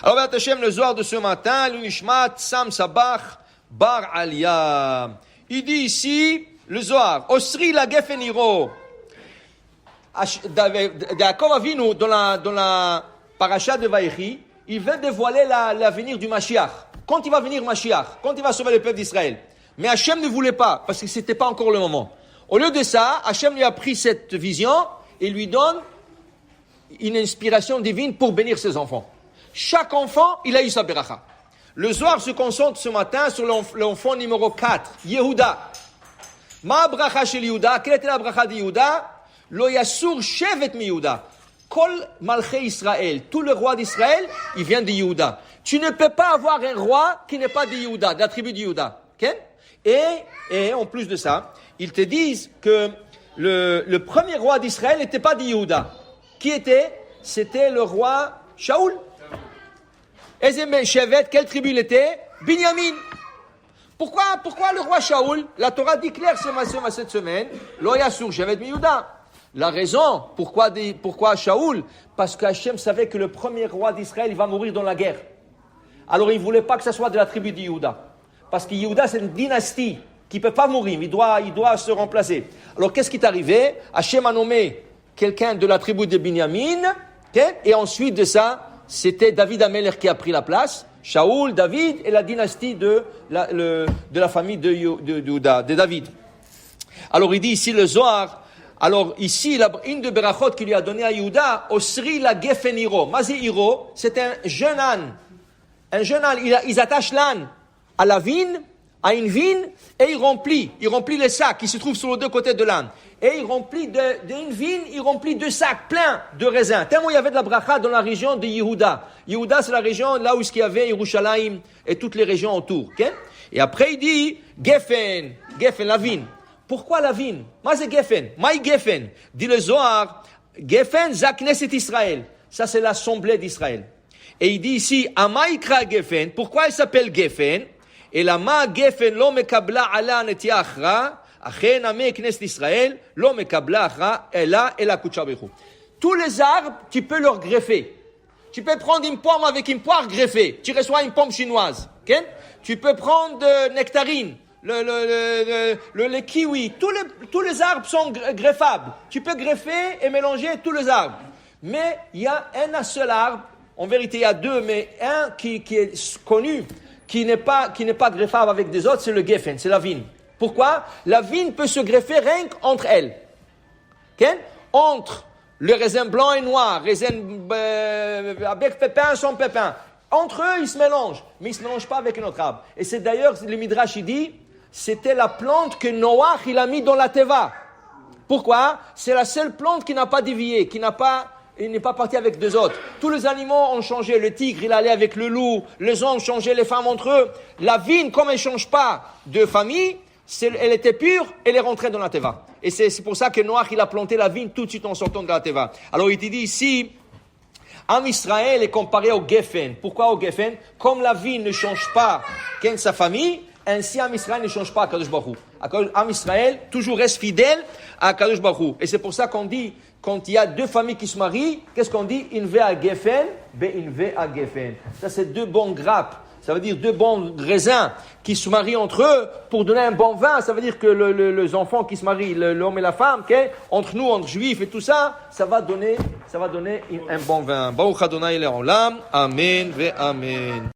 Alors, B'at Hashem, le Zohar de ce matin, l'Unishmat, Sam Sabach, Bar Alia. Il dit ici, le Zohar, Osri la Gefeniro. Yaakov Avinu, dans la paracha de Vaïchi, il veut dévoiler l'avenir du Mashiach. Quand il va venir Mashiach, quand il va sauver le peuple d'Israël. Mais Hachem ne voulait pas, parce que c'était pas encore le moment. Au lieu de ça, Hachem lui a pris cette vision et lui donne une inspiration divine pour bénir ses enfants. Chaque enfant, il a eu sa beracha. Le Zohar se concentre ce matin sur l'enfant numéro 4, Yehuda. Ma bracha shel Yehuda, quelle était la bracha de Yehuda? Lo yasur shevet mi Yehuda. Kol malchei Israël, tout le roi d'Israël, il vient de Yehuda. Tu ne peux pas avoir un roi qui n'est pas de Yehuda, de la tribu de Yehuda. Okay? Et en plus de ça, ils te disent que le premier roi d'Israël n'était pas de Yehuda. Qui était? C'était le roi Shaoul. Ezem Shevet, quelle tribu il était? Binyamin. Pourquoi le roi Shaoul? La Torah dit clair cette semaine, Lo yasur shevet mi Yehuda. La raison, pourquoi Shaoul? Parce qu'Hachem savait que le premier roi d'Israël, il va mourir dans la guerre. Alors il ne voulait pas que ce soit de la tribu de Yehuda. Parce que Yehuda, c'est une dynastie qui ne peut pas mourir, il doit se remplacer. Alors qu'est-ce qui est arrivé? Hachem a nommé quelqu'un de la tribu de Binyamin, okay? Et ensuite de ça, c'était David Ameler qui a pris la place. Shaoul, David et la dynastie de la famille de Yehuda, de David. Alors il dit ici le Zohar, alors ici, une de Berachot qu'il lui a donné à Yehuda, Osri la Gefen Hiro. Mazi Hiro, c'est un jeune âne. Un jeune âne, ils attachent l'âne à la vigne, à une vigne, et il remplit les sacs qui se trouvent sur les deux côtés de l'âne. Et il remplit d'une vigne, il remplit 2 sacs pleins de raisins. Tellement il y avait de la bracha dans la région de Yehuda. Yehuda, c'est la région là où il y avait Yerushalayim et toutes les régions autour. Okay? Et après il dit, Gefen, la vigne. Pourquoi la vigne? Moi c'est Gefen. Maï Gefen. Dit le Zohar, Gefen, Zakneset Israël. Ça c'est l'assemblée d'Israël. Et il dit ici, Amaïkra Gefen. Pourquoi il s'appelle Gefen? Et la ma Gefen lo mekabla ala netia achra, achen ame Knesset Israël, lo mekabla achra, ela kutsha bechu. Tous les arbres, tu peux leur greffer. Tu peux prendre une pomme avec une poire greffée. Tu reçois une pomme chinoise. Okay? Tu peux prendre nectarine. Le kiwi, tous les arbres sont greffables. Tu peux greffer et mélanger tous les arbres. Mais il y a un seul arbre, en vérité il y a 2, mais un qui est connu, qui n'est pas greffable avec des autres, c'est le geffen, c'est la vigne. Pourquoi? La vigne peut se greffer rien qu'entre elles. Okay? Entre le raisin blanc et noir, raisin avec pépin, sans pépin. Entre eux, ils se mélangent, mais ils ne se mélangent pas avec un autre arbre. Et c'est d'ailleurs, le Midrash, il dit, c'était la plante que Noach, il a mis dans la Teva. Pourquoi? C'est la seule plante qui n'a pas dévié, il n'est pas parti avec 2 autres. Tous les animaux ont changé. Le tigre, il allait avec le loup. Les hommes changeaient les femmes entre eux. La vigne, comme elle ne change pas de famille, elle était pure, elle est rentrée dans la Teva. Et c'est pour ça que Noach, il a planté la vigne tout de suite en sortant de la Teva. Alors il te dit ici, Am Israël est comparé au Geffen. Pourquoi au Geffen? Comme la vigne ne change pas qu'en sa famille, ainsi Am Israël ne change pas à Kadosh Baruch Hu. Am Israël toujours reste fidèle à Kadosh Baruch Hu. Et c'est pour ça qu'on dit, quand il y a 2 familles qui se marient, qu'est-ce qu'on dit? Inve à Geffen, inve à Geffen. Ça c'est 2 bons grappes. Ça veut dire 2 bons raisins qui se marient entre eux pour donner un bon vin. Ça veut dire que les enfants qui se marient, l'homme et la femme, okay, entre nous, entre juifs et tout ça, ça va donner un bon vin. Baruch Adonai Le'olam. Amen ve Amen.